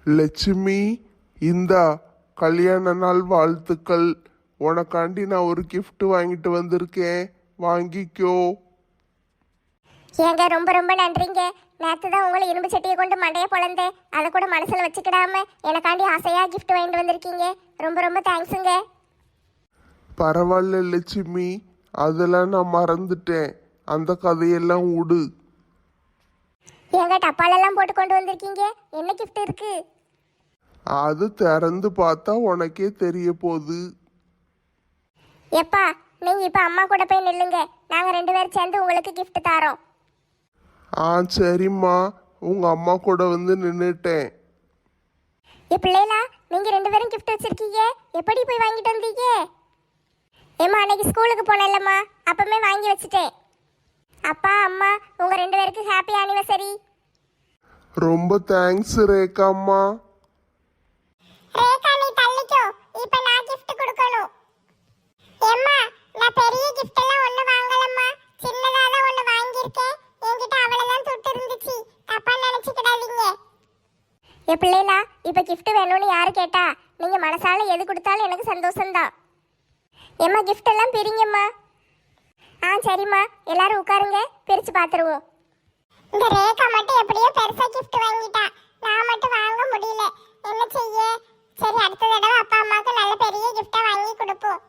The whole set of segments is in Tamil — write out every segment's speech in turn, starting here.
லட்சுமி, இந்தா கல்யாண நாள் வாழ்த்துக்கள். உனக்காண்டி நான் ஒரு gift வாங்கிட்டு வந்திருக்கேன், வாங்கிக்கோ. ஏங்க ரொம்ப ரொம்ப நன்றிங்க. நேற்று தான் உங்களை இரும்பு சட்டியை கொண்டு மண்டையை பொழந்தேன். அதை கூட மனசில் வச்சுக்கிடாம எனக்காண்டி ஆசையாக gift வாங்கிட்டு வந்திருக்கீங்க. ரொம்ப ரொம்ப தேங்க்ஸுங்க. பரவாயில்ல லட்சுமி, அதெல்லாம் நான் மறந்துட்டேன். அந்த கதையெல்லாம் விடு. ஏங்க டப்பாலெல்லாம் போட்டு கொண்டு வந்திருக்கீங்க, என்ன gift இருக்கு? அது திறந்து பார்த்தா உனக்கே தெரிய போகுது. எப்பா நீங்க இப்ப அம்மா கூட போய் நில்லுங்க, நாங்க ரெண்டு பேரும் சேர்ந்து உங்களுக்கு gift தாரோம். சரிம்மா, உங்க அம்மா கூட வந்து நின்னுட்டேன். பிள்ளைகளா, நீங்க ரெண்டு பேரும் gift வச்சிருக்கீங்க, எப்படி போய் வாங்கிட்டு வந்தீங்க? ஏம்மா அன்னைக்கு ஸ்கூலுக்கு போனேன்லம்மா, அப்பமே வாங்கி வச்சுட்டேன். அப்பா அம்மா உங்க ரெண்டு பேருக்கு ஹாப்பி ஆனிவர்சரி. ரொம்ப தேங்க்ஸ் ரேகா அம்மா. ரேகா நீ தள்ளிக்கோ, இப்போ நான் gift கொடுக்கணும். ஏம்மா நான் பெரிய gift எல்லாம் ஒண்ணு வாங்கலம்மா, சின்னதா தான் ஒண்ணு வாங்கியிருக்கேன். என்கிட்ட அவ்வளவுதான் துட்டு இருந்துச்சு, தப்பா நினைச்சுக்கிடாதீங்க. பிள்ளைகளா, இப்போ gift வேணும்னு யாரு கேட்டா? நீங்க மனசால எது கொடுத்தாலும் எனக்கு சந்தோஷம்தான். ஏம்மா gift எல்லாம் பிரிங்கம்மா. சரிம்மா, எல்லாரும் உட்காருங்க, பிரிச்சு பாத்துருவோம். இந்த ரேகா மட்டும் எப்படியோ பெருசா gift வாங்கிட்டா, நான் மட்டும் வாங்க முடியல. என்ன செய்ய? சரி, அடுத்த தடவை அப்பா அம்மாக்கு நல்ல பெரிய gift வாங்கி கொடுப்போம்.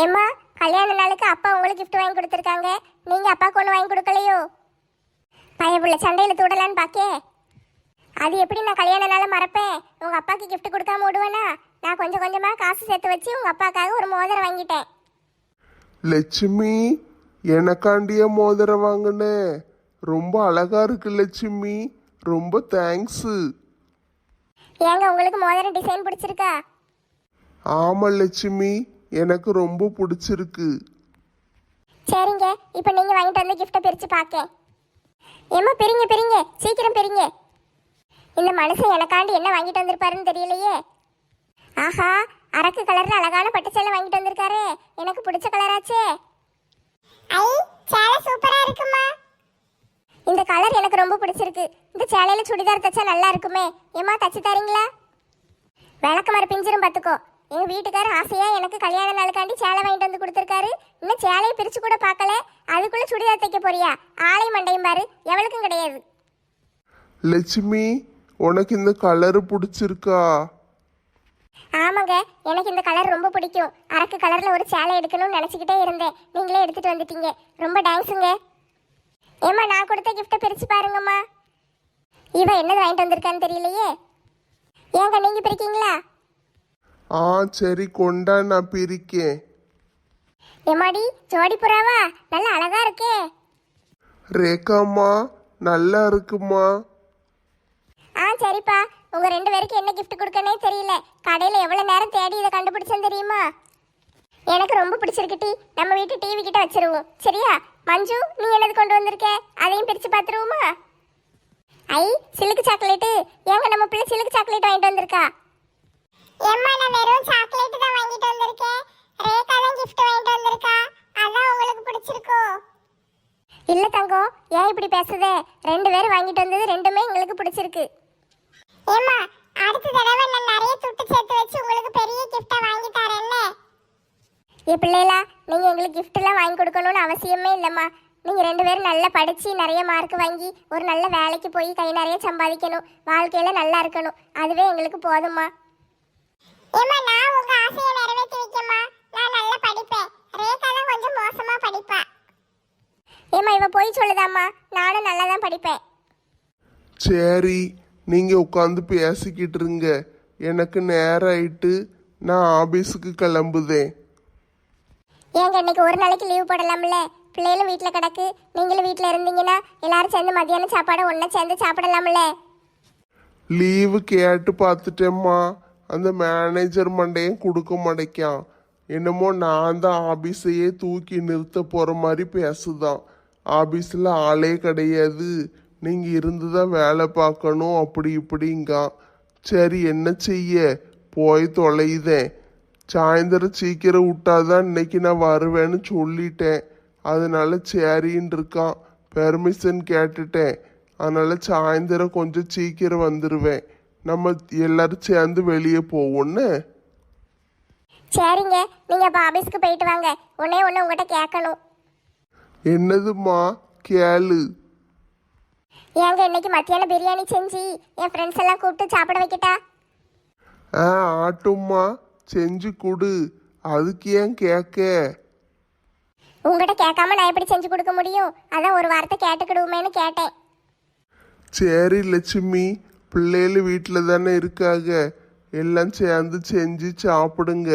ஏம்மா கல்யாண நாளுக்கு அப்பா உங்களுக்கு gift வாங்கி கொடுத்துருக்காங்க, நீங்க அப்பாவுக்கு ஒன்று வாங்கி கொடுக்கலையோ? பையன் சண்டையில தூடலான்னு பாக்கே. அது எப்படி நான் கல்யாண நாளை மறப்பேன்? உங்க அப்பாவுக்கு gift கொடுக்காம விடுவேனா? நான் கொஞ்சம் கொஞ்சமா காசு சேர்த்து வச்சு உங்க அப்பாவுக்காக ஒரு மோதிரம் வாங்கிட்டேன். லட்சுமி, எனக்காண்டிய மோதிரம் வாங்கினேன். ரொம்ப அழகா இருக்கு லட்சுமி, ரொம்ப தேங்க்ஸ். ஏங்க உங்களுக்கு மோதிரம் டிசைன் பிடிச்சிருக்கா? ஆமா லட்சுமி, எனக்கு ரொம்ப பிடிச்சிருக்கு. சரிங்க, இப்போ நீங்க வாங்கிட்டு வந்த கிஃப்ட்டை பிரிச்சு பார்க்க. ஏம்மா பிரிங்க பிரிங்க, சீக்கிரம் பிரிங்க. இந்த மனுஷன் எனக்காண்டி என்ன வாங்கிட்டு வந்திருப்பாருன்னு தெரியலையே. ஆஹா, அரக்கு கலர்ல அழகான பட்டு சேலை வாங்கிட்டு வந்திருக்காரு, எனக்கு பிடிச்ச கலராச்சே. ஐ, சேலை சூப்பரா இருக்குமா. இந்த கலர் எனக்கு ரொம்ப பிடிச்சிருக்கு. இந்த சேலையில சுடிதார் தச்சா நல்லா இருக்குமே. ஏம்மா தச்சு தரீங்களா? விளக்கமாறு பிஞ்சிரும் பார்த்துக்கோ. எங்க வீட்டுக்காரர் ஆசையா எனக்கு கல்யாண நாளுக்காண்டி சேலை வாங்கிட்டு வந்து கொடுத்துருக்காரு. இன்னும் சேலையை பிரிச்சு கூட பார்க்கல, அதுக்குள்ள சுடிதார் தைக்க போறியா? ஆளை மண்டையும் பாரு, எவளுக்கும் கிடையாது. லட்சுமி, உனக்கு இந்த கலரு பிடிச்சிருக்கா? ஆமாங்க, எனக்கு இந்த கலர் ரொம்ப பிடிக்கும். அரக்கு கலர்ல ஒரு சேலை எடுக்கணும்னு நினைச்சுக்கிட்டே இருந்தேன், நீங்களே எடுத்துட்டு வந்துட்டீங்க. ரொம்ப தேங்க்ஸுங்க. ஏம்மா நான் கொடுத்த கிஃப்ட்டை பிரிச்சு பாருங்கம்மா. இவன் என்னது வாங்கிட்டு வந்திருக்கான்னு தெரியலையே. ஏங்க நீங்க பிரிக்கீங்களா? சரி கொண்டா, நான் பிரிக்கேன். எம்மாடி ஜோடி புறாவா, நல்ல அழகா இருக்கே. ரேகாம்மா, நல்லா இருக்குமா? சரிப்பா, உங்க ரெண்டு பேருக்கு என்ன gift கொடுக்கனே தெரியல. கடையில எவ்வளவு நேரம் தேடி இதை கண்டுபிடிச்சேன்னு தெரியுமா? எனக்கு ரொம்ப பிடிச்சிருக்குட்டி. நம்ம வீட்டு டிவி கிட்ட வச்சிருவோம், சரியா? மஞ்சு, நீ என்னது கொண்டு வந்திருக்க? அதையும் பிரிச்சு பாத்துருவோமா? ஐ, சிலுக்கு சாக்லேட். ஏங்க நம்ம பிள்ளை சிலுக்கு சாக்லேட் வாங்கிட்டு வந்திருக்கா? ஏம்மா நான் வெறும் சாக்லேட் தான் வாங்கிட்டு வந்திருக்கேன். ரேகா தான் gift வாங்கிட்டு வந்திருக்கா, அதான் உங்களுக்கு பிடிச்சிருக்கோ? இல்ல தங்கம், ஏன் இப்படி பேசுதே? ரெண்டு பேரும் வாங்கிட்டு வந்தது ரெண்டுமே எங்களுக்கு பிடிச்சிருக்கு. ஏம்மா அடுத்த தடவை நான் நிறைய துட்டு சேர்த்து வச்சு உங்களுக்கு பெரிய gift வாங்கி தரேன்ல. பிள்ளைகளா, நீங்க எங்களுக்கு gift எல்லாம் வாங்கி கொடுக்கணும்னு அவசியமே இல்லம்மா. நீங்க ரெண்டு பேரும் நல்லா படிச்சு நிறைய மார்க் வாங்கி ஒரு நல்ல வேலைக்கு போய் கை நிறைய சம்பாதிக்கணும், வாழ்க்கையில நல்லா இருக்கணும், அதுவே எங்களுக்கு போதும்மா. ஏம்மா நான் உங்க ஆசையை நிறைவேற்றி வைக்கமா, நான் நல்லா படிப்பேன். ரேகா தான் கொஞ்சம் மோசமா படிப்பா. ஏம்மா இவ போய் சொல்லுதாம்மா, நானும் நல்லா தான் படிப்பேன். சரி, நீங்க உட்காந்து பேசிக்கிட்டு இருங்க, எனக்கு நேரம் ஆயிட்டு நான் ஆபீஸுக்கு கிளம்புதேன். ஏங்க இன்னைக்கு ஒரு நாளைக்கு லீவ் போடலாம்ல? பிள்ளைகளும் வீட்டில் கிடக்கு, நீங்களும் வீட்டில் இருந்தீங்கன்னா எல்லாரும் சேர்ந்து மத்தியானம் சாப்பாடு ஒன்றா சேர்ந்து சாப்பிடலாம்ல? லீவு கேட்டு பார்த்துட்டேம்மா, அந்த மேனேஜர் மண்டையும் கொடுக்க மாட்டேக்கான். என்னமோ நான் தான் ஆபீஸையே தூக்கி நிறுத்த போற மாதிரி பேசுதான். ஆபீஸில் ஆளே கிடையாது, நீங்க இருந்துதான் வேலை பார்க்கணும், அப்படி இப்படிங்க. சரி என்ன செய்ய, போய் தொலையுதேன். சாயந்தரம் சீக்கிரம் விட்டாதான் இன்னைக்கு நான் வருவேன்னு சொல்லிட்டேன். அதனால சரின்னு இருக்கான், பெர்மிஷன் கேட்டுட்டேன். அதனால சாயந்தரம் கொஞ்சம் சீக்கிரம் வந்துடுவேன். நம்ம எல்லாரும் சேர்ந்து வெளியே போவோன்னு. சரிங்க, நீங்க அப்ப ஆபீஸ்க்கு போயிட்டு வாங்க. ஒன்னே ஒன்று உங்ககிட்ட கேட்கணும். என்னதுமா? கேளு. ஏங்க இன்னைக்கு மத்தியானம் பிரியாணி செஞ்சு என் ஃப்ரெண்ட்ஸ் எல்லாம் கூப்பிட்டு சாப்பிட வைக்கிட்டா? ஆ ஆட்டும்மா, செஞ்சு கொடு. அதுக்கு ஏன் கேட்க? உங்ககிட்ட கேட்காம நான் எப்படி செஞ்சு கொடுக்க முடியும்? அதான் ஒரு வார்த்தை கேட்டுக்கிடுவோமேன்னு கேட்டேன். சரி லட்சுமி, பிள்ளைகள் வீட்டில் தானே இருக்காங்க, எல்லாம் சேர்ந்து செஞ்சு சாப்பிடுங்க.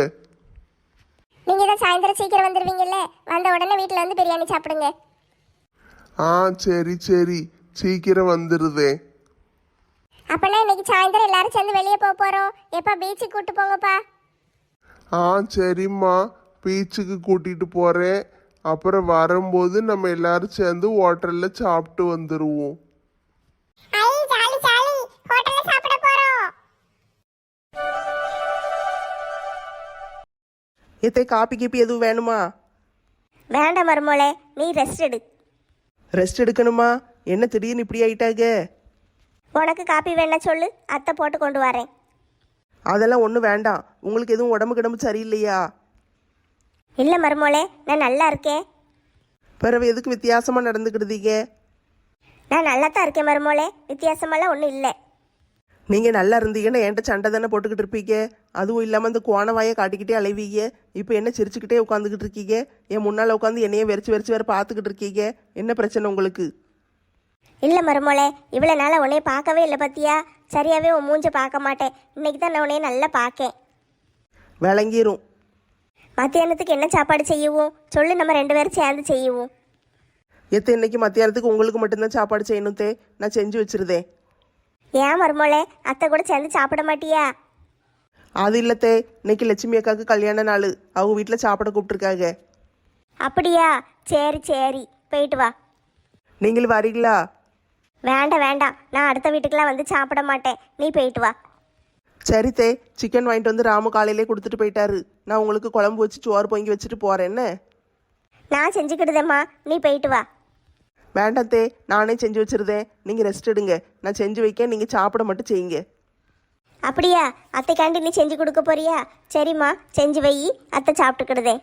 நீங்க தான் சாயந்தரம் சீக்கிரம் வந்துடுவீங்கல்ல, வந்த உடனே வீட்டில் வந்து பிரியாணி சாப்பிடுங்க. ஆ சரி சரி, சீக்கிரம் வந்துடுதே. அப்பனா இன்னைக்கு சாயந்தரம் எல்லாரும் சேர்ந்து வெளியே போக போறோம். எப்பா பீச்சுக்கு கூட்டு போங்கப்பா. ஆ சரிம்மா, பீச்சுக்கு கூட்டிட்டு போறேன். அப்புறம் வரும்போது நம்ம எல்லாரும் சேர்ந்து ஹோட்டல்ல சாப்பிட்டு வந்துடுவோம். எத்தே காப்பி கீப்பி எதுவும் வேணுமா? வேண்டாம் மருமோளே, நீ ரெஸ்ட் எடு. ரெஸ்ட் எடுக்கணுமா? என்ன திடீர்னு இப்படி ஆயிட்டாக? உனக்கு காப்பி வேணா சொல்லு, அத்தை போட்டு கொண்டு வரேன். அதெல்லாம் ஒன்றும் வேண்டாம். உங்களுக்கு எதுவும் உடம்பு கிடம்பு சரியில்லையா? இல்லை மருமோளே, நான் நல்லா இருக்கேன். பிறகு எதுக்கு வித்தியாசமாக நடந்துக்கிடுதீங்க? நான் நல்லா தான் இருக்கேன் மருமோளே, வித்தியாசமெல்லாம் ஒன்றும் இல்லை. நீங்கள் நல்லா இருந்தீங்கன்னா என்கிட்ட சண்டை தானே போட்டுக்கிட்டு இருப்பீங்க. அதுவும் இல்லாமல் இந்த கோணவாயை காட்டிக்கிட்டே அலைவீங்க. இப்போ என்ன சிரிச்சுக்கிட்டே உட்காந்துக்கிட்டு இருக்கீங்க? என் முன்னால் உட்காந்து என்னையே வெறிச்சு வெறிச்சு வேறு பார்த்துக்கிட்டு இருக்கீங்க. என்ன பிரச்சனை உங்களுக்கு? இல்லை மருமோளே, இவ்வளோ நாளாக உன்னைய பார்க்கவே இல்லை பத்தியா? சரியாகவே உன் மூஞ்ச பார்க்க மாட்டேன். இன்னைக்கு தான் நான் உன்னைய நல்லா பார்க்கேன். விளங்கிரும். மத்தியானத்துக்கு என்ன சாப்பாடு செய்யவும் சொல்லு, நம்ம 2 பேரும் சேர்ந்து செய்யவும். எத்த இன்னைக்கு மத்தியானத்துக்கு உங்களுக்கு மட்டும்தான் சாப்பாடு செய்யணும் தே. நான் செஞ்சு வச்சிருதேன். ஏன் மருமோளே, அத்தை கூட சேர்ந்து சாப்பிட மாட்டியா? அது இல்லத்தே, இன்னைக்கு லட்சுமி அக்காவுக்கு கல்யாண நாள். அவங்க வீட்டில் சாப்பிட கூப்பிட்டுருக்காங்க. அப்படியா? சரி சரி, போயிட்டு வா. நீங்களும் வரீங்களா? வேண்டாம் வேண்டாம், நான் அடுத்த வீட்டுக்கெல்லாம் வந்து சாப்பிட மாட்டேன். நீ போயிட்டு வா. சரி தே, சிக்கன் வாங்கிட்டு வந்து ராமு காலையிலே கொடுத்துட்டு போயிட்டாரு. நான் உங்களுக்கு குழம்பு வச்சு சோறு பொங்கி வச்சுட்டு போகிறேன். என்ன? நான் செஞ்சுக்கிடுதேம்மா, நீ போயிட்டு வா. வேண்டாம் தே, நானே செஞ்சு வச்சிருந்தேன். நீங்கள் ரெஸ்ட் எடுங்க. நான் செஞ்சு வைக்க, நீங்கள் சாப்பிட மட்டும் செய்யுங்க. அப்படியா? அத்தைக்காண்டி நீ செஞ்சு கொடுக்க போறியா? சரிம்மா, செஞ்சு வை, அத்தை சாப்பிட்டுக்கிடுதே.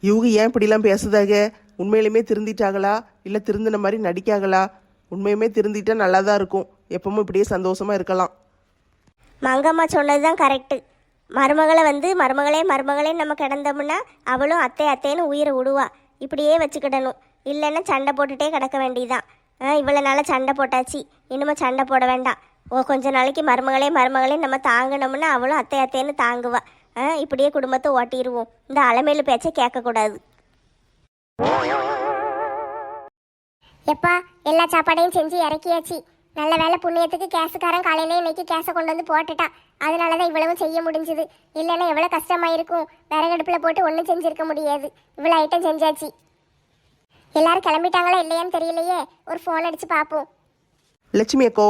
இவங்க ஏன் இப்படிலாம் பேசுதாக? உண்மையிலுமே திருந்திட்டாங்களா இல்லை திருந்தின மாதிரி நடிக்காங்களா? உண்மையுமே திருந்திட்டா நல்லா தான் இருக்கும். எப்பவும் இப்படியே சந்தோஷமாக இருக்கலாம். மங்கம்மா சொன்னது தான் கரெக்டு. மருமகளை வந்து மருமகளே மருமகளே நம்ம கிடந்தோம்னா அவளும் அத்தை அத்தைன்னு உயிரை விடுவா. இப்படியே வச்சுக்கிடணும், இல்லைன்னா சண்டை போட்டுட்டே கிடக்க வேண்டியதான். இவ்வளோ நாளாக சண்டை போட்டாச்சு, இனிமே சண்டை போட வேண்டாம். கொஞ்ச நாளைக்கு மருமகளே மருமகளே நம்ம தாங்கினோம்னா அவளும் அத்தை அத்தைன்னு தாங்குவா. இப்படியே குடும்பத்தை ஓட்டிடுவோம். இந்த அலமேலு பேச்சை கேட்கக்கூடாது. எப்பா, எல்லா சாப்பாடையும் செஞ்சு இறக்கியாச்சு. நல்ல வேலை, புண்ணியத்துக்கு கேஸுக்காரன் காலையிலே இன்னைக்கு கேஸை கொண்டு வந்து போட்டுட்டான். அதனால தான் இவ்வளவும் செய்ய முடிஞ்சுது. இல்லைன்னா எவ்வளோ கஷ்டமாயிருக்கும். விறகடுப்பில் போட்டு ஒன்றும் செஞ்சிருக்க முடியாது. இவ்வளோ ஐட்டம் செஞ்சாச்சு. எல்லாரும் கிளம்பிட்டாங்களா இல்லையான்னு தெரியலையே, ஒரு ஃபோன் அடிச்சு பார்ப்போம். லட்சுமி அக்கோ.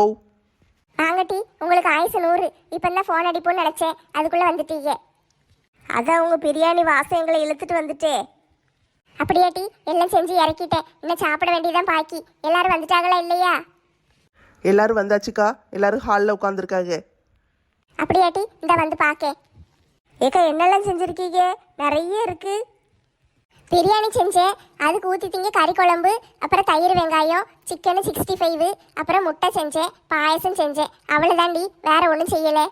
வாங்கட்டி, உங்களுக்கு ஆயுசு 100. இப்போ தான் ஃபோன் அடிப்போன்னு நினச்சேன், அதுக்குள்ளே வந்துட்டீங்க. அதான் உங்கள் பிரியாணி வாசம் எங்களை இழுத்துட்டு வந்துட்டே. அப்படியாட்டி, எல்லாம் செஞ்சு இறக்கிட்டேன். இன்னும் சாப்பிட வேண்டியதான் பாக்கி. எல்லாரும் வந்துட்டாங்களா இல்லையா? எல்லாரும் வந்தாச்சுக்கா. எல்லாரும் ஹாலில் உட்காந்துருக்காங்க. அப்படியாட்டி, இந்த வந்து பார்க்க. ஏக்கா, என்னெல்லாம் செஞ்சுருக்கீங்க? நிறைய இருக்கு. பிரியாணி செஞ்சேன், அதுக்கு ஊற்றி திங்க கறி குழம்பு, அப்புறம் தயிர் வெங்காயம், சிக்கனு 65, அப்புறம் முட்டை செஞ்சேன், பாயசம் செஞ்சேன். அவ்வளோதாண்டி, வேற ஒன்றும் செய்யலை.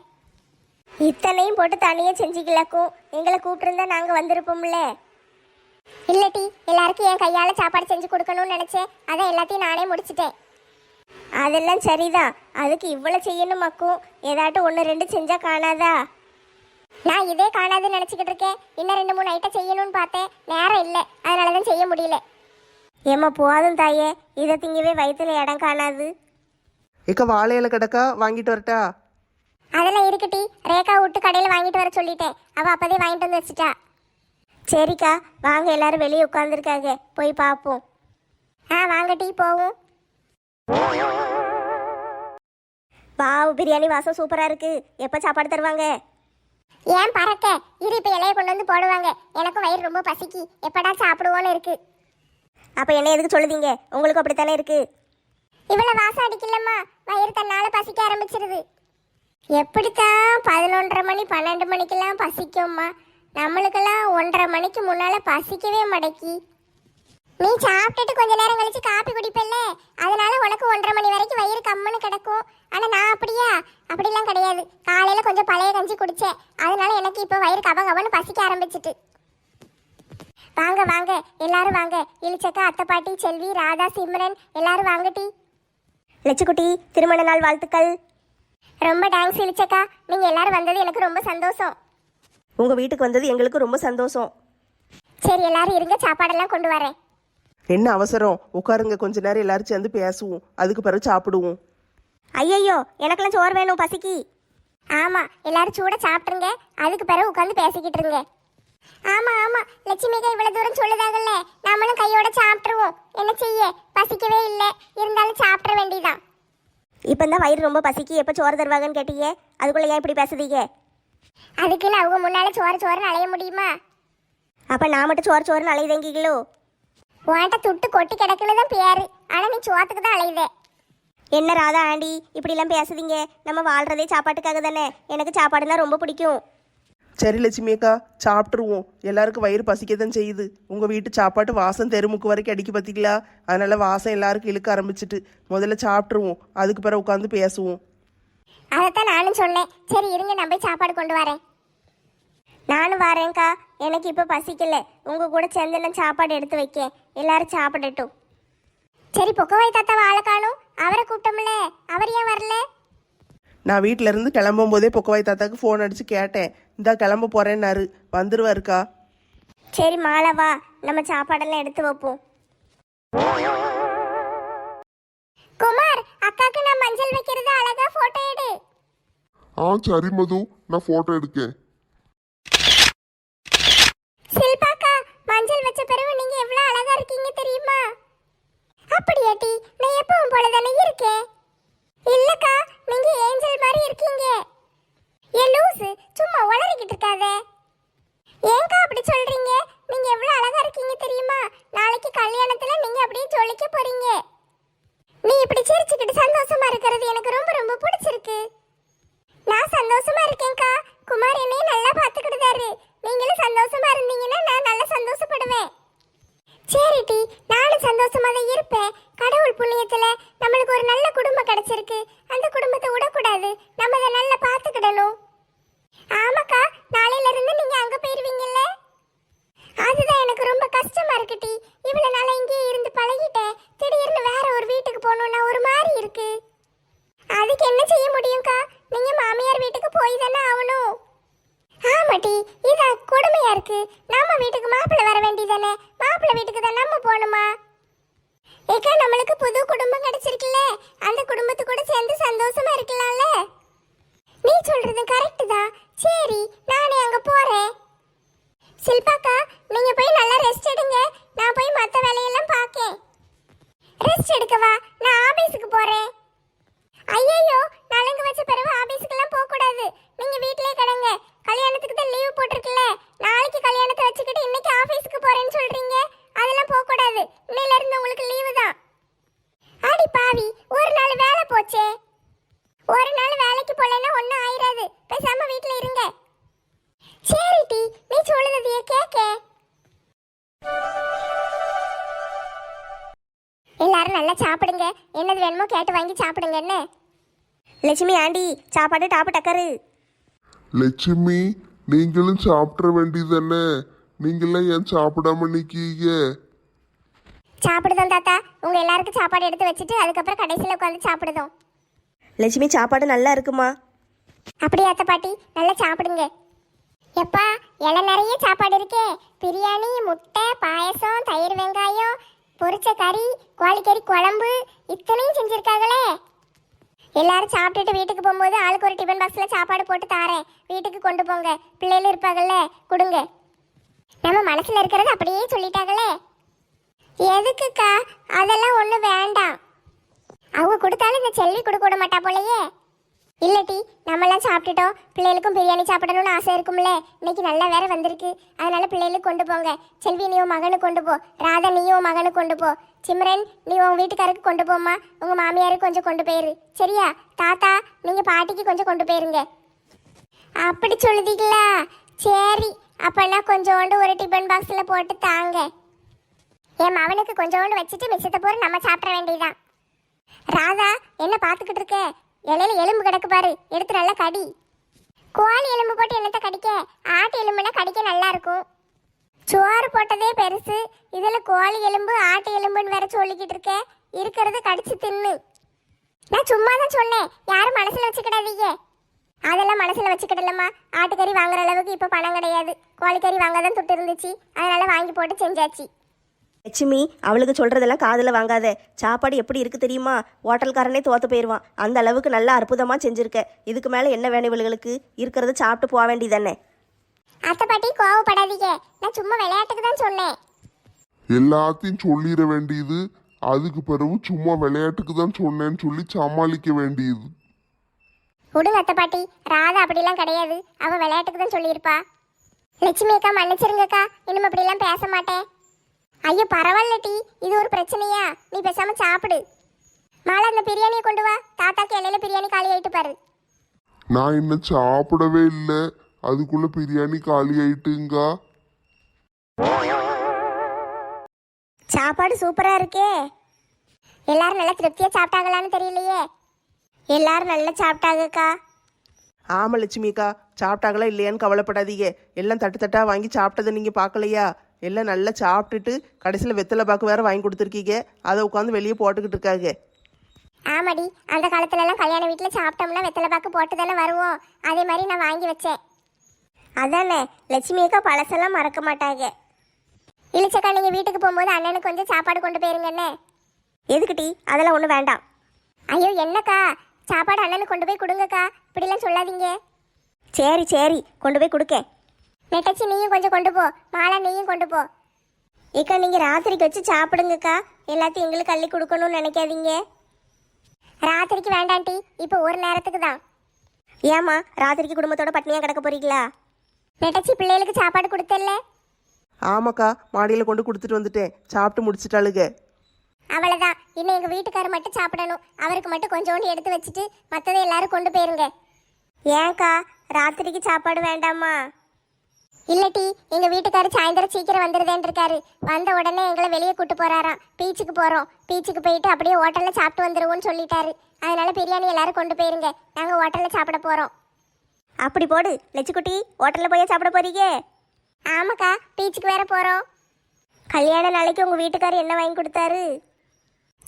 இத்தனையும் போட்டு தனியாக செஞ்சுக்கலாக்கும். எங்களை கூப்பிட்டுருந்தா நாங்கள் வந்திருப்போம்ல. இல்லட்டி, எல்லாருக்கும் என் கையால் சாப்பாடு செஞ்சு கொடுக்கணும்னு நினச்சேன். அதான் எல்லாத்தையும் நானே முடிச்சிட்டேன். அதெல்லாம் சரிதான், அதுக்கு இவ்வளோ செய்யணுமாக்கும். ஏதாட்டும் 1 2 செஞ்சா காணாதா? நான் இதே காணாதுன்னு நினச்சிக்கிட்டு இருக்கேன். இன்னும் 2 3 ஐட்டம் செய்யணும்னு பார்த்தேன், நேரம் இல்லை, அதனால தான் செய்ய முடியல. ஏம்மா போதும் தாயே, இதை திங்கவே வயிற்றுல இடம் காணாது. ஏக்கா, வாழையில கிடக்கா, வாங்கிட்டு வரட்டா? அதெல்லாம் இருக்கட்டி, ரேகா விட்டு கடையில் வாங்கிட்டு வர சொல்லிட்டேன். அவள் அப்போதே வாங்கிட்டு வந்து வச்சுட்டா. சரிக்கா, வாங்க, எல்லாரும் வெளியே உட்காந்துருக்காங்க, போய் பார்ப்போம். வாங்கட்டி, போவோம். வாவ், பிரியாணி வாசம் சூப்பராக இருக்கு. எப்போ சாப்பாடு தருவாங்க? ஏன் பறக்க இரு, இப்போ இலையை கொண்டு வந்து போடுவாங்க. எனக்கும் வயிறு ரொம்ப பசிக்கு, எப்படா சாப்பிடுவோன்னு இருக்கு. அப்போ என்ன எதுக்கு சொல்லுதீங்க? உங்களுக்கும் அப்படித்தானே இருக்கு. இவ்வளோ வாசம் அடிக்கலம்மா, வயிறு தன்னால பசிக்க ஆரம்பிச்சிருது. எப்படித்தான் 11:30 மணி 12 மணிக்கெல்லாம் பசிக்கும்மா? நம்மளுக்கெல்லாம் 1:30 மணிக்கு முன்னால பசிக்கவே மாட்டேக்கி. நீ சாப்பிட்டுட்டு கொஞ்ச நேரம் கழிச்சு காப்பி குடிப்பல்ல, அதனால உனக்கு 1:30 மணி வரைக்கும் வயிறு கம்முன்னு கிடக்கும். ஆனா நான் அப்படியா? அப்படிலாம் கிடையாது. காலையில கொஞ்சம் பழைய கஞ்சி குடிச்சேன், அதனால எனக்கு இப்போ வயிறு கபன்னு பசிக்க ஆரம்பிச்சிட்டு. வாங்க வாங்க எல்லாரும் வாங்க. இளிச்சக்கா, அத்தை பாட்டி, செல்வி, ராதா, சிம்ரன் எல்லாரும் வாங்கட்டி. லட்சுக்குட்டி, திருமண நாள் வாழ்த்துக்கள். ரொம்ப தேங்க்ஸ் இளிச்சக்கா, நீங்க எல்லாரும் வந்தது எனக்கு ரொம்ப சந்தோஷம். உங்க வீட்டுக்கு வந்தது எங்களுக்கு ரொம்ப சந்தோஷம். சரி எல்லாரும் இருங்க, சாப்பாடெல்லாம் கொண்டு வரேன். என்ன அவசரம்? உட்காருங்க, கொஞ்ச நேரம் எல்லாரும் சேர்ந்து பேசுவோம், அதுக்கு பிறகு சாப்பிடுவோம். ஐயையோ, எனக்கெல்லாம் சோறு வேணும், பசிக்கு. ஆமா, எல்லாரும் சூட சாப்பிட்டுருங்க, அதுக்கு பிறகு உட்காந்து பேசிக்கிட்டு இருங்க. ஆமா ஆமா, லட்சுமிகா இவ்வளவு தூரம் சொல்லுதாங்கல்ல, நம்மளும் கையோட சாப்பிட்டுருவோம். என்ன செய்ய, பசிக்கவே இல்லை, இருந்தாலும் சாப்பிட வேண்டியதான். இப்போதான் வயிறு ரொம்ப பசிக்கு, எப்போ சோறு தருவாங்கன்னு கேட்டீங்க, அதுக்குள்ள ஏன் இப்படி பேசுதீங்க? அதுக்குன்னு அவங்க முன்னால சோறுன்னு அலைய முடியுமா? அப்போ நான் மட்டும் சோறுன்னு அலையுதேங்கிங்களோ? உன்கிட்ட துட்டு கொட்டி கிடக்குன்னு தான் பேரு, ஆனா நீ சோத்துக்கு தான் அலையுதே. என்ன ராதா ஆண்டி இப்படிலாம் பேசுதீங்க? நம்ம வாழ்றதே சாப்பாட்டுக்காக தானே. எனக்கு சாப்பாடுனா ரொம்ப பிடிக்கும். சரி லட்சுமி அக்கா, சாப்பிட்ருவோம். எல்லாருக்கும் வயிறு பசிக்க தான் செய்யுது. உங்கள் வீட்டு சாப்பாட்டு வாசம் தெருமுக்கு வரைக்கும் அடிக்க பார்த்தீங்களா? அதனால வாசம் எல்லாருக்கும் இழுக்க ஆரம்பிச்சிட்டு. முதல்ல சாப்பிட்ருவோம், அதுக்கு பிறகு உட்காந்து பேசுவோம். அதைத்தான் நானும் சொன்னேன். சரி இருங்க, நான் போய் சாப்பாடு கொண்டு வரேன். நானும் வரேன்க்கா, எனக்கு இப்போ பசிக்கல. உங்கள் கூட சேர்ந்து நான் சாப்பாடு எடுத்து வைக்கேன், எல்லாரும் சாப்பிடட்டும். சரி, பொக்கவாய் தாத்தாவை ஆளை காணும், அவரை கூப்பிட்டோம்ல, அவர் ஏன் வரல? நான் வீட்டில இருந்து கிளம்பும் போதே பொக்கவாய் தாத்தாக்கு ஃபோன் அடிச்சு கேட்டேன். இந்தா கிளம்ப போறேன்னாரு, வந்துருவாருக்கா. சரி மாலவா, நம்ம சாப்பாடெல்லாம் எடுத்து வைப்போம். குமார், அக்காக்கு நான் மஞ்சள் வைக்கிறது அழகா போட்டோ எடு. சரி மது, நான் போட்டோ எடுக்கேன். சில்பாக்கா, மஞ்சள் வச்ச பிறகு நீங்க எவ்வளவு அழகா இருக்கீங்க தெரியுமா? அப்படியாட்டி, நான் எப்பவும் போல தானே இருக்கேன். இல்லக்கா, நீங்க ஏஞ்சல் மாதிரி இருக்கீங்க. ஏ லூசு, சும்மா உளறிக்கிட்டு இருக்காத. ஏங்கா அப்படி சொல்றீங்க? நீங்க எவ்வளவு அழகா இருக்கீங்க தெரியுமா? நாளைக்கு கல்யாணத்துல நீங்க அப்படியே ஜொலிக்க போறீங்க. நீ இப்படி சிரிச்சுக்கிட்டு சந்தோஷமா இருக்கிறது எனக்கு ரொம்ப ரொம்ப பிடிச்சிருக்கு. நான் சந்தோஷமா இருக்கேன்க்கா. குமார் என்னையும் நல்லா பாத்துக்கிட்டாரு. நீங்களும் சந்தோஷமா இருந்தீங்கன்னா நான் நல்லா சந்தோஷப்படுவேன். சரி டி, நானும் சந்தோஷமா தான் இருப்பேன். கடவுள் புண்ணியத்துல நம்மளுக்கு ஒரு நல்ல குடும்பம் கிடைச்சிருக்கு. அந்த குடும்பத்தை விடக்கூடாது, நம்ம அதை நல்லா பாத்துக்கிடணும். ஆமாக்கா, நாளையில இருந்து நீங்க அங்க போயிருவீங்கல்ல? அதுதான் எனக்கு ரொம்ப கஷ்டமா இருக்கு டி. இவ்வளவு நாளா இங்கேயே இருந்து பழகிட்டேன், திடீர்னு வேற ஒரு வீட்டுக்கு போகணும்னா ஒரு மாதிரி இருக்கு. அதுக்கு என்ன செய்ய முடியும்க்கா? நீங்க மாமியார் வீட்டுக்கு போய் தானே ஆகணும். ஆமாட்டி, இது கொடுமையா இருக்கு. நம்ம வீட்டுக்கு மாப்பிள்ளை வர வேண்டியதானே, மாப்பிள்ளை வீட்டுக்கு தான் நம்ம போகணுமா? ஏக்கா, நம்மளுக்கு புது குடும்பம் கிடைச்சிருக்குல்ல, அந்த குடும்பத்து கூட சேர்ந்து சந்தோஷமா இருக்கலாம்ல. நீ சொல்றது கரெக்ட் தான். சரி, நானே அங்க போறேன். சில்பாக்கா, நீங்க போய் நல்லா ரெஸ்ட் எடுங்க, நான் போய் மத்த வேலையெல்லாம் பார்க்கேன். ரெஸ்ட் எடுக்கவா? நான் ஆபீஸ்க்கு போறேன். ஐயோ, நலங்கு வச்ச பிறகு ஆபீஸ்க்குலாம் போக கூடாது. நீங்க வீட்லயே கிடங்க. கல்யாணத்துக்கு தான் லீவ் போட்டிருக்குல்ல, நாளைக்கு கல்யாணத்தை வச்சுக்கிட்டு இன்னைக்கு ஆபீஸ்க்கு போறேன்னு சொல்றீங்க. அதெல்லாம் போக கூடாது. இன்னையில இருந்து உங்களுக்கு லீவு தான். அடி பாவி, ஒரு நாள் வேலை போச்சே. ஒரு நாள் வேலைக்கு போலன்னா ஒன்னும் ஆயிராது. பேசாம வீட்ல இருங்க. சரி டி, நீ சொல்லுறதையே கேக்க. எல்லாரும் நல்லா சாப்பிடுங்க. என்னது வேணுமோ கேட்டு வாங்கி சாப்பிடுங்க. என்ன லட்சுமி ஆண்டி, சாப்பாடு டாப்பு டக்கரு. லட்சுமி, நீங்களும் சாப்பிட வேண்டியதானே? நீங்களாம் ஏன் சாப்பிடாம நிக்கீங்க? சாப்பிடுதோம் தாத்தா, உங்க எல்லாருக்கும் சாப்பாடு எடுத்து வச்சுட்டு அதுக்கப்புறம் கடைசியில் உட்காந்து சாப்பிடுதோம். லட்சுமி, சாப்பாடு நல்லா இருக்குமா? அப்படியே அத்தை பாட்டி, நல்லா சாப்பிடுங்க. எப்பா, இலை நிறைய சாப்பாடு இருக்கே. பிரியாணி, முட்டை, பாயசம், தயிர், வெங்காயம், பொரிச்ச கறி, கோழிக்கறி குழம்பு, இத்தனையும் செஞ்சிருக்காங்களே. எல்லாரும் சாப்பிட்டுட்டு வீட்டுக்கு போகும்போது ஆளுக்கு ஒரு டிஃபன் பாக்ஸ்ல சாப்பாடு போட்டு தாரேன். வீட்டுக்கு கொண்டு போங்க. பிள்ளைகள் இருப்பாங்கல்ல, கொடுங்க. நம்ம மனசுல இருக்கிறது அப்படியே சொல்லிட்டாங்களே. எதுக்குக்கா? அதெல்லாம் ஒண்ணு வேண்டாம். அவங்க கொடுத்தாலும் இந்த செல்வி கொடுக்க விட மாட்டா போலயே. இல்லட்டி நம்மளாம் சாப்பிட்டுட்டோம். பிள்ளைகளுக்கும் பிரியாணி சாப்பிடணும்னு ஆசை இருக்கும்ல. இன்னைக்கு நல்லா வேற வந்திருக்கு. அதனால பிள்ளைகளுக்கு கொண்டு போங்க. செல்வி நீ உன் மகனுக்கு கொண்டு போ. ராதா நீயும் உன் மகனுக்கு கொண்டு போ. சிம்ரன் நீ உன் வீட்டுக்காருக்கு கொண்டு போம்மா. உங்க மாமியாருக்கு கொஞ்சம் கொண்டு போயிரு. சரியா? தாத்தா நீங்க பாட்டிக்கு கொஞ்சம் கொண்டு போயிருங்க. அப்படி சொல்லுதீங்களா? சரி, அப்பனா கொஞ்சோண்டு ஒரு டிஃபன் பாக்ஸ்ல போட்டு தாங்க. என் மவனுக்கு கொஞ்சோண்டு வச்சுட்டு மிச்சத்தை போற நம்ம சாப்பிட வேண்டியதான். ராதா என்ன பாத்துக்கிட்டு இருக்க? இலையில எலும்பு கிடக்கு பாரு, எடுத்து நல்லா கடி. கோழி எலும்பு போட்டு என்னத்த கடிக்க? ஆட்டு எலும்புனா கடிக்க நல்லா இருக்கும். சோறு போட்டதே பெருசு, இதுல கோழி எலும்பு ஆட்டு எலும்புன்னு வேற சொல்லிக்கிட்டு இருக்க. இருக்கிறது கடிச்சு தின்னு. நான் சும்மா தான் சொன்னேன், யாரும் மனசுல வச்சுக்கிடாதீங்க. அதெல்லாம் மனசுல வச்சுக்கிடலம்மா. ஆட்டுக்கறி வாங்குற அளவுக்கு இப்ப பணம் கிடையாது. கோழிக்கறி வாங்காதான் துட்டு இருந்துச்சு, அதனால வாங்கி போட்டு செஞ்சாச்சு. லட்சுமி அவளுக்கு சொல்றதெல்லாம் காதில் வாங்காத. சாப்பாடு எப்படி இருக்கு தெரியுமா? ஹோட்டல்காரனே தோத்து போயிடுவான். அந்த அளவுக்கு நல்லா அற்புதமாக செஞ்சுருக்க. இதுக்கு மேலே என்ன வேணும் இவளுகளுக்கு? இருக்கிறத சாப்பிட்டு போக வேண்டியதானே. அத்தை பாட்டி கோவப்படாதீங்க, நான் சும்மா விளையாட்டுக்கு தான் சொன்னேன். எல்லாத்தையும் சொல்லிட வேண்டியது, அதுக்கு பிறகு சும்மா விளையாட்டுக்கு தான் சொன்னேன்னு சொல்லி சமாளிக்க வேண்டியது. விடுங்க அத்தை பாட்டி, ராதா அப்படிலாம் கிடையாது. அவ விளையாட்டுக்கு தான் சொல்லியிருப்பா. லட்சுமி அக்கா மன்னிச்சிருங்கக்கா, இனிமே அப்படிலாம் பேச மாட்டேன். ஐயோ பரவாயில்ல டி, இது ஒரு பிரச்சனையா? நீ பேசாம சாப்பிடு. மாலா அந்த பிரியாணியை கொண்டு வா. தாத்தாக்கு இலையில பிரியாணி காலி ஆயிட்டு பாரு. நான் இன்னும் சாப்பிடவே இல்லை, அதுக்குள்ள பிரியாணி காலி ஆயிட்டுங்க. சாப்பாடு சூப்பரா இருக்கே. எல்லாரும் நல்லா திருப்தியா சாப்பிட்டாங்களான்னு தெரியலையே. எல்லாரும் நல்லா சாப்பிட்டாங்கக்கா. ஆமாம் லட்சுமிக்கா, சாப்பிட்டாங்களா இல்லையான்னு கவலைப்படாதீங்க. எல்லாம் தட்டு தட்டாக வாங்கி சாப்பிட்டதை நீங்கள் பார்க்கலையா? எல்லாம் நல்லா சாப்பிட்டுட்டு கடைசியில் வெத்தலை பாக்கு வேற வாங்கி கொடுத்துருக்கீங்க. அதை உட்காந்து வெளியே போட்டுக்கிட்டு இருக்காங்க. ஆமாடி, அந்த காலத்துல எல்லாம் கல்யாண வீட்டுல சாப்பிட்டோம்னா வெத்தலை பாக்கு போட்டு தானே வருவோம். அதே மாதிரி நான் வாங்கி வச்சேன். அதானே லட்சுமி அக்கா பழசெல்லாம் மறக்க மாட்டாங்க. இளிச்சக்கா நீங்க வீட்டுக்கு போகும்போது அண்ணனுக்கு கொஞ்சம் சாப்பாடு கொண்டு போயிருங்கண்ணே. எதுக்கு டீ? அதெல்லாம் ஒன்றும் வேண்டாம். ஐயோ என்னக்கா, சாப்பாடு அண்ணனுக்கு கொண்டு போய் கொடுங்கக்கா, இப்படிலாம் சொல்லாதீங்க. சரி சரி, கொண்டு போய் கொடுக்கேன். நெட்டச்சி நீயும் கொஞ்சம் கொண்டு போ. மாலா நீயும் கொண்டு போ. ஏக்கா நீங்கள் ராத்திரிக்கு வச்சு சாப்பிடுங்கக்கா. எல்லாத்தையும் எங்களுக்கு அள்ளி கொடுக்கணும்னு நினைக்காதீங்க. ராத்திரிக்கு வேண்டாண்டி, இப்போ ஒரு நேரத்துக்கு தான். ஏம்மா ராத்திரிக்கு குடும்பத்தோட பட்னியாக கிடக்க போறீங்களா? நெட்டச்சி பிள்ளைகளுக்கு சாப்பாடு கொடுத்தல்ல? ஆமாக்கா, மாடியில் கொண்டு கொடுத்துட்டு வந்துட்டேன். சாப்பிட்டு முடிச்சிட்டாளுங்க. அவ்வளோதான். இன்னும் எங்கள் வீட்டுக்காரர் மட்டும் சாப்பிடணும். அவருக்கு மட்டும் கொஞ்சோண்டு எடுத்து வச்சுட்டு மற்றதை எல்லாரும் கொண்டு போயிருங்க. ஏன்க்கா ராத்திரிக்கு சாப்பாடு வேண்டாமா? இல்லட்டி எங்கள் வீட்டுக்காரர் சாயந்தரம் சீக்கிரம் வந்துடுதேன் இருக்காரு. வந்த உடனே எங்களை வெளியே கூட்டு போறாராம். பீச்சுக்கு போகிறோம். பீச்சுக்கு போயிட்டு அப்படியே ஹோட்டலில் சாப்பிட்டு வந்துடுவோன்னு சொல்லிட்டாரு. அதனால பிரியாணி எல்லாரும் கொண்டு போயிருங்க. நாங்கள் ஹோட்டலில் சாப்பிட போகிறோம். அப்படி போடு லட்சுக்குட்டி, ஹோட்டலில் போய் சாப்பிட போறீங்க? ஆமாக்கா, பீச்சுக்கு வேற போகிறோம். கல்யாண நாளைக்கு உங்கள் வீட்டுக்காரர் என்ன வாங்கி கொடுத்தாரு?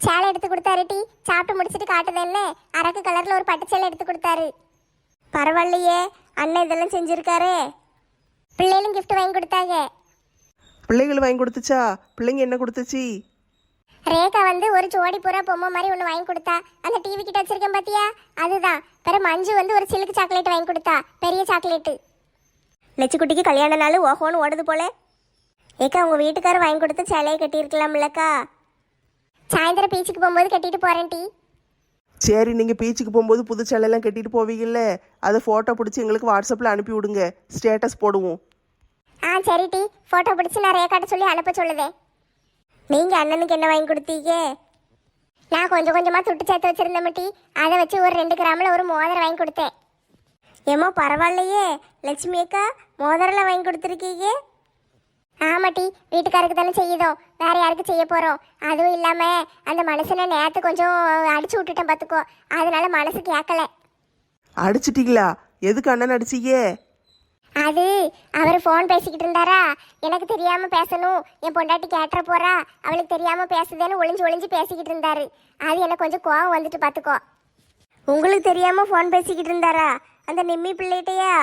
சேலை எடுத்து கொடுத்தாரு டி. சாப்பிட்டு முடிச்சிட்டு காட்டுது என்ன, அரக்கு கலரில் ஒரு பட்டு சேலை எடுத்து கொடுத்தாரு. பரவாயில்லையே, அண்ணன் இதெல்லாம் செஞ்சுருக்காரே. பிள்ளைகளும் gift வாங்கி கொடுத்தாங்க. பிள்ளைகள் வாங்கி கொடுத்துச்சா? பிள்ளைங்க என்ன கொடுத்துச்சு? ரேகா வந்து ஒரு ஜோடி புறா பொம்மை மாதிரி ஒன்று வாங்கி கொடுத்தா. அந்த டிவி கிட்ட வச்சிருக்கேன் பாத்தியா, அதுதான். பிற மஞ்சு வந்து ஒரு சில்க் சாக்லேட் வாங்கி கொடுத்தா, பெரிய சாக்லேட்டு. லட்சுக்குட்டிக்கு கல்யாண நாள் ஓஹோன்னு ஓடுது போல. ஏக்கா உங்கள் வீட்டுக்காரர் வாங்கி கொடுத்த சேலையை கட்டியிருக்கலாம்லக்கா. சாயந்தரம் பீச்சுக்கு போகும்போது கட்டிட்டு போறேன் டி. சரி, நீங்கள் பீச்சுக்கு போகும்போது புது சேலையெல்லாம் கட்டிட்டு போவீங்கல்ல, அதை ஃபோட்டோ பிடிச்சி எங்களுக்கு வாட்ஸ்அப்பில் அனுப்பி விடுங்க. ஸ்டேட்டஸ் போடுவோம். சரி டி, போட்டோ பிடிச்சி நான் ரேகாட்ட சொல்லி அனுப்ப சொல்லுதேன். நீங்கள் அண்ணனுக்கு என்ன வாங்கி கொடுத்தீங்க? நான் கொஞ்சம் கொஞ்சமாக துட்டு சேர்த்து வச்சிருந்தேன் டி. அதை வச்சு ஒரு 2 கிராமில் ஒரு மோதிரம் வாங்கி கொடுத்தேன். ஏம்மா பரவாயில்லையே, லட்சுமி அக்கா மோதிரம்லாம் வாங்கி கொடுத்துருக்கீங்க. ஆமாட்டி, வீட்டுக்காருக்கு தானே செய்யுதோம், வேற யாருக்கு செய்ய போகிறோம். அதுவும் இல்லாமல் அந்த மனுஷனை நேற்று கொஞ்சம் அடிச்சு விட்டுட்டேன் பார்த்துக்கோ. அதனால மனசு கேட்கல. அடிச்சிட்டீங்களா? எதுக்கு அண்ணன் அடிச்சிங்க? அது அவர் ஃபோன் பேசிக்கிட்டு இருந்தாரா, எனக்கு தெரியாமல் பேசணும், என் பொண்டாட்டி கேட்டுற போறா, அவளுக்கு தெரியாமல் பேசுதேன்னு ஒளிஞ்சு ஒளிஞ்சு பேசிக்கிட்டு இருந்தாரு. அது எனக்கு கொஞ்சம் கோவம் வந்துட்டு பார்த்துக்கோ. உங்களுக்கு தெரியாமல் ஃபோன் பேசிக்கிட்டு இருந்தாரா அந்த நிம்மி பிள்ளைகிட்டையா?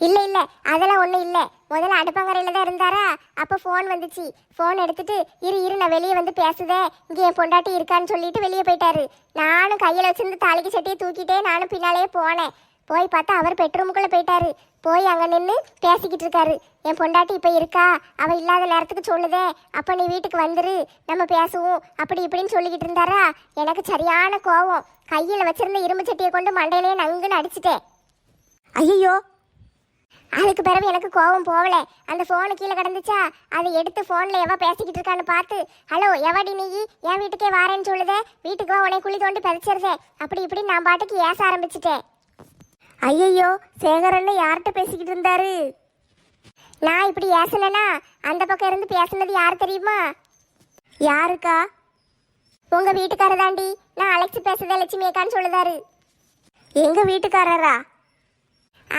இல்லை இல்லை, அதெல்லாம் ஒன்றும் இல்லை. முதல்ல அடுப்பங்கரையில் தான் இருந்தாரா, அப்போ ஃபோன் வந்துச்சு. ஃபோன் எடுத்துட்டு இரு நான் வெளியே வந்து பேசுதேன், இங்கே என் பொண்டாட்டி இருக்கான்னு சொல்லிட்டு வெளியே போயிட்டாரு. நானும் கையில் வச்சிருந்து தாலிக்கு சட்டியை தூக்கிட்டே நானும் பின்னாலேயே போனேன். போய் பார்த்தா அவர் பெட்ரூமுக்குள்ள போயிட்டாரு. போய் அங்க நின்று பேசிக்கிட்டு இருக்காரு. என் பொண்டாட்டி இப்ப இருக்கா, அவ இல்லாத நேரத்துக்கு சொல்லுதே, அப்ப நீ வீட்டுக்கு வந்துரு, நம்ம பேசுவோம் அப்படி இப்படின்னு சொல்லிக்கிட்டு இருந்தாரா. எனக்கு சரியான கோவம். கையில வச்சிருந்த இரும்பு சட்டியை கொண்டு மண்டையிலேயே நங்குன்னு அடிச்சிட்டேன். ஐயோ, அதுக்கு பிறகு எனக்கு கோவம் போகல. அந்த போனு கீழே கிடந்துச்சா, அதை எடுத்து போன்ல எவ பேசிக்கிட்டு இருக்கான்னு பார்த்து, ஹலோ எவாடி நீ என் வீட்டுக்கே வாரேன்னு சொல்லுதே, வீட்டுக்கு வா உன்னை குழி தோண்டி பதிச்சிருதே, அப்படி இப்படி நான் பாட்டுக்கு ஏச ஆரம்பிச்சிட்டேன். ஐயோ, சேகரன்னு யார்கிட்ட பேசிக்கிட்டு இருந்தாரு? நான் இப்படி ஏசனா அந்த பக்கம் இருந்து பேசுனது யாரு தெரியுமா? யாருக்கா? உங்க வீட்டுக்காரர் தாண்டி. நான் அழைச்சி பேசுதே லட்சுமி அக்கான்னு சொல்லுதாரு. எங்க வீட்டுக்காரரா?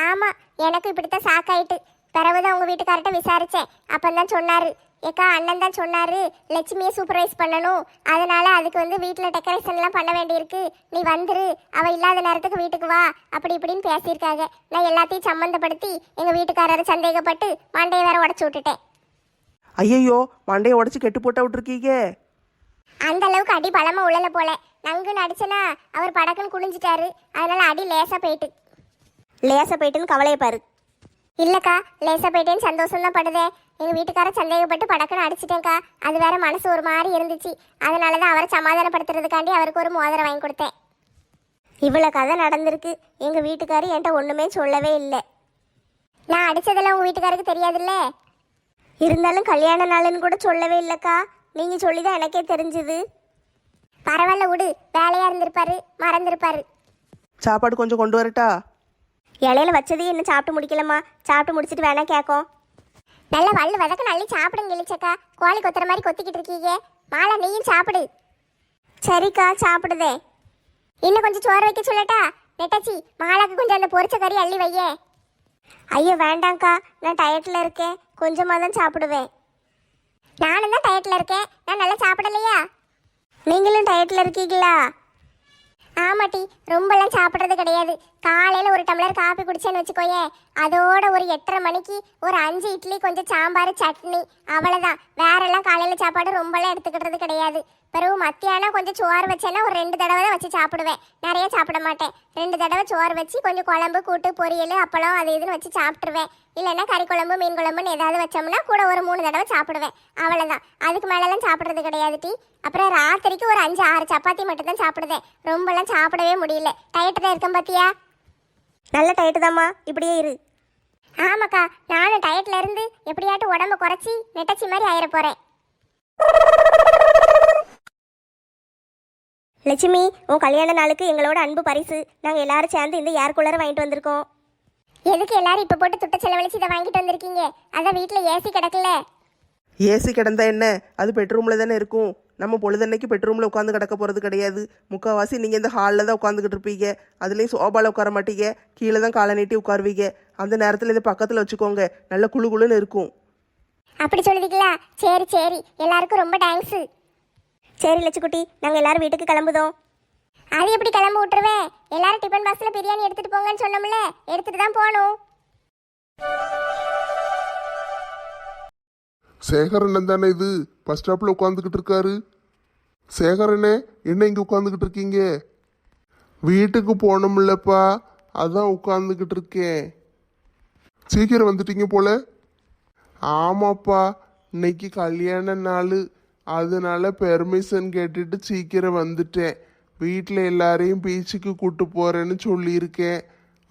ஆமா, எனக்கு இப்படித்தான் சாக்காயிட்டு. பிறகுதான் உங்க வீட்டுக்கார்ட்ட விசாரிச்சேன். அப்பந்தான் சொன்னாரு, ஏக்கா அண்ணன் தான் சொன்னாரு லட்சுமியை சூப்பர்வைஸ் பண்ணணும், அதனால அதுக்கு வீட்டில் டெக்கரேஷன்லாம் பண்ண வேண்டியிருக்கு, நீ வந்துரு, அவ இல்லாத நேரத்துக்கு வீட்டுக்கு வா அப்படி இப்படின்னு பேசியிருக்காங்க. நான் எல்லாத்தையும் சம்மந்தப்படுத்தி எங்க வீட்டுக்காரரை சந்தேகப்பட்டு மண்டையை வேற உடச்சி விட்டுட்டேன். ஐயையோ, மண்டையை உடச்சி கெட்டு போட்டா விட்டுருக்கீங்க. அந்த அளவுக்கு அடி பலமா உள்ளல போல. நங்குன்னு அடிச்சனா அவர் படக்குன்னு குனிஞ்சிட்டாரு, அதனால அடி லேசா போயிட்டு. லேசா போயிட்டுன்னு கவலையை பாரு. இல்லக்கா, லேசா போயிட்டேன்னு சந்தோஷம் தான் படுதே. எங்க வீட்டுக்கார சந்தேகப்பட்டு படக்குன்னு அடிச்சிட்டேன்க்கா. அது வேற மனசு ஒரு மாதிரி இருந்துச்சு. அதனாலதான் அவரை சமாதானப்படுத்துறதுக்காண்டி அவருக்கு ஒரு மோதிரம் வாங்கி கொடுத்தேன். இவ்வளோ கதை நடந்திருக்கு. எங்க வீட்டுக்காரு என்கிட்ட ஒண்ணுமே சொல்லவே இல்லை. நான் அடிச்சதெல்லாம் உங்க வீட்டுக்காருக்கு தெரியாதுல்ல. இருந்தாலும் கல்யாண நாளுன்னு கூட சொல்லவே இல்லைக்கா. நீங்க சொல்லிதான் எனக்கே தெரிஞ்சுது. பரவாயில்ல விடு, வேலையா இருந்திருப்பாரு, மறந்துருப்பாரு. சாப்பாடு கொஞ்சம் கொண்டு வரட்டா? இலையில வச்சதையும் இன்னும் சாப்பிட்டு முடிக்கலம்மா. சாப்பிட்டு முடிச்சிட்டு வேணா கேட்கும். நல்ல வள்ளு வதக்க நல்லி சாப்பிடுங்க இழிச்சக்கா. கோழி கொத்துற மாதிரி கொத்திக்கிட்டு இருக்கீங்க. மாலா நீயும் சாப்பிடு. சரிக்கா, சாப்பிடுதே. இன்னும் கொஞ்சம் சோறு வைக்க சொல்லட்டா? நெட்டாச்சி, மாலாக்கு கொஞ்சம் அந்த பொரிச்ச கறி அள்ளி வையே. ஐயோ வேண்டாங்க்கா, நான் டயட்டில் இருக்கேன், கொஞ்சமாக தான் சாப்பிடுவேன். நானும் தான் டயட்ல இருக்கேன், நான் நல்லா சாப்பிடலையா? நீங்களும் டயட்டில் இருக்கீங்களா? ஆமாட்டி, ரொம்பலாம் சாப்பிட்றது கிடையாது. காலையில் ஒரு டம்ளர் காப்பி குடிச்சேன்னு வச்சுக்கோயே, அதோட ஒரு 8:30 மணிக்கு ஒரு 5 இட்லி கொஞ்சம் சாம்பார் சட்னி, அவ்வளோதான். வேறெல்லாம் காலையில் சாப்பாடு ரொம்பலாம் எடுத்துக்கிட்டது கிடையாது. பிறகு மத்தியானம் கொஞ்சம் சோறு வச்சேன்னா ஒரு 2 தடவை தான் வச்சு சாப்பிடுவேன், நிறைய சாப்பிட மாட்டேன். 2 தடவை சோறு வச்சு கொஞ்சம் குழம்பு கூட்டு பொரியல் அப்பளம் அது இதுன்னு வச்சு சாப்பிட்ருவேன். இல்லைன்னா கறி குழம்பு மீன் குழம்புன்னு ஏதாவது வச்சோம்னா கூட ஒரு 3 தடவை சாப்பிடுவேன், அவ்வளோதான். அதுக்கு மேலெல்லாம் சாப்பிட்றது கிடையாது டி. அப்புறம் ராத்திரிக்கு ஒரு 5-6 சப்பாத்தி மட்டும் தான் சாப்பிடுவேன். ரொம்பலாம் சாப்பிடவே முடியல. டயட்டு தான் இருக்கேன் பார்த்தியா? நல்ல டயட்டு தாம்மா, இப்படியே இரு. ஆமாக்கா, நானும் டயட்ல இருந்து எப்படியாட்டும் உடம்ப குறைச்சி நெட்டச்சி மாதிரி ஆயிர போறேன். லட்சுமி, உன் கல்யாண நாளுக்கு எங்களோட அன்பு பரிசு நாங்கள் எல்லாரும் சேர்ந்து இந்த ஏர் கூலரை வாங்கிட்டு வந்திருக்கோம். எதுக்கு எல்லாரும் இப்ப போட்டு துட்ட செலவழிச்சு இதை வாங்கிட்டு வந்திருக்கீங்க? அதான் வீட்டுல ஏசி கிடக்கல. ஏசி கிடந்தா என்ன, அது பெட்ரூமில் தானே இருக்கும். நம்ம பொழுதன்னைக்கு பெட்ரூமில் உட்காந்து கிடக்க போகிறது கிடையாது. முக்கால்வாசி நீங்கள் இந்த ஹாலில் தான் உட்காந்துக்கிட்டு இருப்பீங்க. அதுலேயும் சோபாவில் உட்கார மாட்டீங்க, கீழே தான் காலை நீட்டி உட்காருவீங்க. அந்த நேரத்தில் இதை பக்கத்தில் வச்சுக்கோங்க, நல்ல குளு குளுன்னு இருக்கும். அப்படி சொல்லுவீங்களா? சரி சரி, எல்லாருக்கும் ரொம்ப தேங்க்ஸ். சரி லட்சுக்குட்டி, நாங்கள் எல்லாரும் வீட்டுக்கு கிளம்புதோம். அது எப்படி கிளம்ப விட்டுருவேன்? எல்லாரும் டிஃபன் பாக்ஸ்ல பிரியாணி எடுத்துட்டு போங்கன்னு சொன்னோம்ல, எடுத்துட்டு தான் போகணும். சேகரன் தானே இது பஸ் ஸ்டாப்ல உட்காந்துக்கிட்டு இருக்காரு? சேகரனே, என்ன இங்க உட்காந்துக்கிட்டு இருக்கீங்க? வீட்டுக்கு போகணும்லப்பா, அதான் உட்காந்துக்கிட்டு இருக்கேன். சீக்கிரம் வந்துட்டீங்க போல. ஆமாப்பா, இன்னைக்கு கல்யாண நாள், அதனால பெர்மிஷன் கேட்டுட்டு சீக்கிரம் வந்துட்டேன். வீட்டில் எல்லாரையும் பீச்சுக்கு கூட்டு போறேன்னு சொல்லியிருக்கேன்.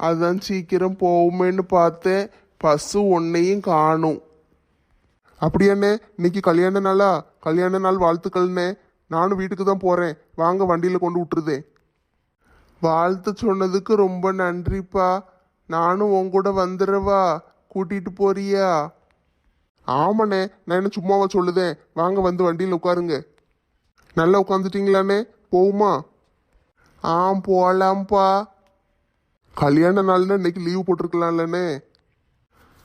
அதான் சீக்கிரம் போகுமேன்னு பார்த்தேன், பஸ்ஸு ஒன்னையும் காணும். அப்படியாண்ணே, இன்னைக்கு கல்யாண நாளா? கல்யாண நாள் வாழ்த்துக்கள்ண்ணே. நானும் வீட்டுக்கு தான் போகிறேன், வாங்க வண்டியில் கொண்டு விட்டுருதே. வாழ்த்து சொன்னதுக்கு ரொம்ப நன்றிப்பா. நானும் உன் கூட வந்துடுறவா? கூட்டிகிட்டு போறியா? ஆமாண்ணே, நான் என்ன சும்மாவா சொல்லுதேன், வாங்க வந்து வண்டியில் உட்காருங்க. நல்லா உட்காந்துட்டீங்களாண்ணே, போகுமா? போகலாம்ப்பா. கல்யாண நாள்னா இன்னைக்கு லீவு போட்டிருக்கலாம்லண்ணே.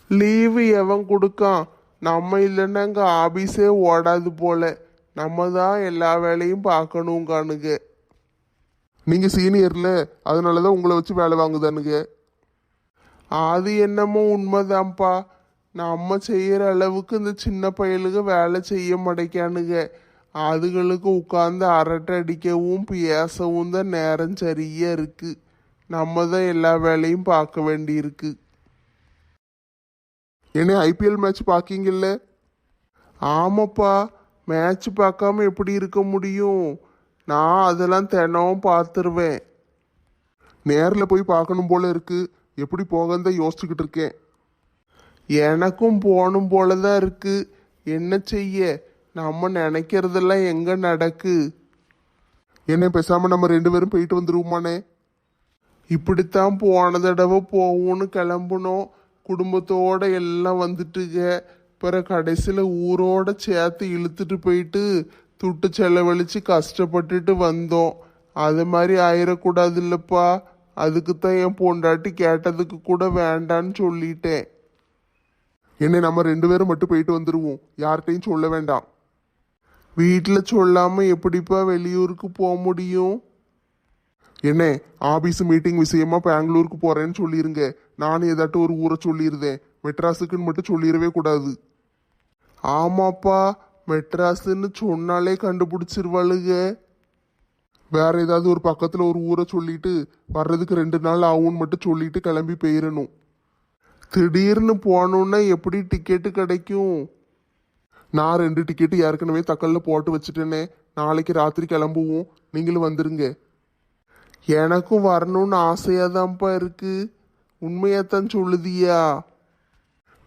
லீவு எவன் கொடுக்கான்? நம்ம இல்லைன்னா இங்கே ஆபீஸே ஓடாது போல. நம்ம தான் எல்லா வேலையும் பார்க்கணுங்கானுங்க. நீங்கள் சீனியர்ல, அதனால தான் உங்களை வச்சு வேலை வாங்குதானுங்க. அது என்னமோ உண்மைதான்ப்பா. நம்ம செய்கிற அளவுக்கு இந்த சின்ன பயலுக வேலை செய்ய மாட்டேக்கானுங்க. அதுகளுக்கு உட்காந்து அரட்டை அடிக்கவும் பேசவும் தான் நேரம் சரியா இருக்கு. நம்ம தான் எல்லா வேலையும் பார்க்க வேண்டியிருக்கு. என்ன ஐபிஎல் மேட்ச் பார்க்கீங்கல்ல? ஆமாப்பா, மேட்ச் பார்க்காம எப்படி இருக்க முடியும்? நான் அதெல்லாம் தினமும் பார்த்துருவேன். நேரில் போய் பார்க்கணும் போல இருக்கு. எப்படி போகன்னு தான் யோசிச்சுக்கிட்டு இருக்கேன். எனக்கும் போகணும் போல தான் இருக்கு. என்ன செய்ய, நம்ம நினைக்கிறதெல்லாம் எங்க நடக்கு? என்ன பேசாம நம்ம 2 பேரும் போயிட்டு வந்துருவோமானே? இப்படித்தான் போன தடவை போவோன்னு கிளம்புனோம். குடும்பத்தோட எல்லாம் வந்துட்டுங்க. பிறகு கடைசியில் ஊரோட சேர்த்து இழுத்துட்டு போயிட்டு துட்டு செலவழிச்சு கஷ்டப்பட்டுட்டு வந்தோம். அது மாதிரி ஆயிடக்கூடாது இல்லப்பா. அதுக்கு தான் என் பொண்டாட்டி கேட்டதுக்கு கூட வேண்டான்னு சொல்லிட்டேன். என்ன நம்ம 2 பேரும் மட்டும் போயிட்டு வந்துருவோம், யார்கிட்டையும் சொல்ல வேண்டாம். வீட்டில் சொல்லாம எப்படிப்பா வெளியூருக்கு போக முடியும்? என்ன ஆபீஸ் மீட்டிங் விஷயமா பெங்களூருக்கு போறேன்னு சொல்லிருங்க. நானும் ஏதாட்டும் ஒரு ஊரை சொல்லியிருந்தேன். மெட்ராஸுக்குன்னு மட்டும் சொல்லிடவே கூடாது. ஆமாப்பா, மெட்ராஸுன்னு சொன்னாலே கண்டுபிடிச்சிருவாளுங்க. வேற ஏதாவது ஒரு பக்கத்துல ஒரு ஊரை சொல்லிட்டு வர்றதுக்கு 2 நாள் ஆகும்னு மட்டும் சொல்லிட்டு கிளம்பி போயிடணும். திடீர்னு போகணுன்னா எப்படி டிக்கெட்டு கிடைக்கும்? நான் 2 டிக்கெட்டு ஏற்கனவே தக்கல்ல போட்டு வச்சுட்டேனே. நாளைக்கு ராத்திரி கிளம்புவோம், நீங்களும் வந்துருங்க. எனக்கும் வரணும்னு ஆசையாதான்ப்பா இருக்கு. உண்மையாத்தான் சொல்லுதியா?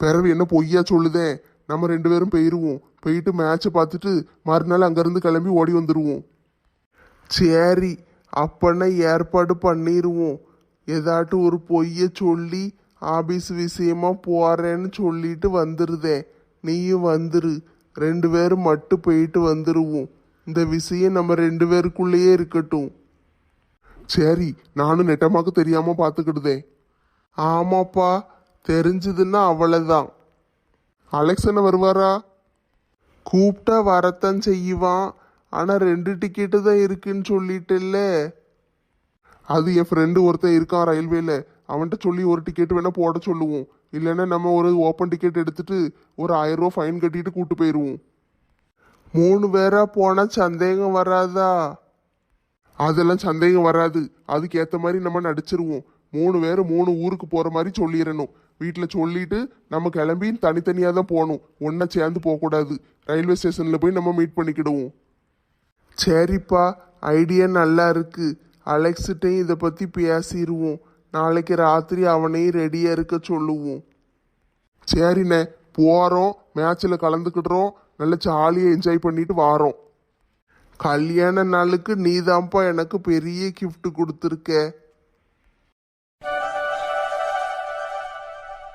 பிறவு என்ன பொய்யா சொல்லுதேன்? நம்ம 2 பேரும் போயிடுவோம். போயிட்டு மேட்சை பார்த்துட்டு மறுநாள் அங்கேருந்து கிளம்பி ஓடி வந்துடுவோம். சரி, அப்பன்னா ஏற்பாடு பண்ணிடுவோம். ஏதாட்டும் ஒரு பொய்யை சொல்லி ஆபீஸ் விஷயமா போறேன்னு சொல்லிட்டு வந்துருதே. நீயும் வந்துரு. 2 பேரும் மட்டும் போயிட்டு வந்துருவோம். இந்த விஷயம் நம்ம 2 பேருக்குள்ளேயே இருக்கட்டும். சரி, நானும் நெட்டமாக்கு தெரியாம பார்த்துக்கிடுதே. ஆமாப்பா, தெரிஞ்சதுன்னா அவ்வளவுதான். அலெக்ஸ் என்ன வருவாரா? கூப்பிட்டா வரத்தான் செய்வான். ஆனா 2 டிக்கெட்டு தான் இருக்குன்னு சொல்லிட்டுல்ல. அது என் ஃப்ரெண்டு ஒருத்தன் இருக்கான் ரயில்வேல. அவன்கிட்ட சொல்லி ஒரு டிக்கெட் வேணா போட சொல்லுவோம். இல்லைன்னா நம்ம ஒரு ஓப்பன் டிக்கெட் எடுத்துட்டு ஒரு 1000 ரூபா ஃபைன் கட்டிட்டு கூட்டு போயிடுவோம். 3 பேரா போனா சந்தேகம் வராதா? அதெல்லாம் சந்தேகம் வராது. அதுக்கு ஏற்ற மாதிரி நம்ம நடிச்சிருவோம். 3 பேர் 3 ஊருக்கு போற மாதிரி சொல்லிடணும். வீட்டில் சொல்லிட்டு நம்ம கிளம்பி தனித்தனியாக தான் போகணும். ஒன்றா சேர்ந்து போகக்கூடாது. ரயில்வே ஸ்டேஷனில் போய் நம்ம மீட் பண்ணிக்கிடுவோம். சரிப்பா, ஐடியா நல்லா இருக்கு. அலெக்ஸ்கிட்டையும் இதை பற்றி பேசிடுவோம். நாளைக்கு ராத்திரி அவனையும் ரெடியாக இருக்க சொல்லுவோம். சரிண்ணே, போகிறோம். மேட்ச்சில் கலந்துக்கிடுறோம். நல்லா ஜாலியாக என்ஜாய் பண்ணிட்டு வாரோம். கல்யாண நாளுக்கு நீதான்ப்பா எனக்கு பெரிய கிஃப்ட் கொடுத்துருக்க.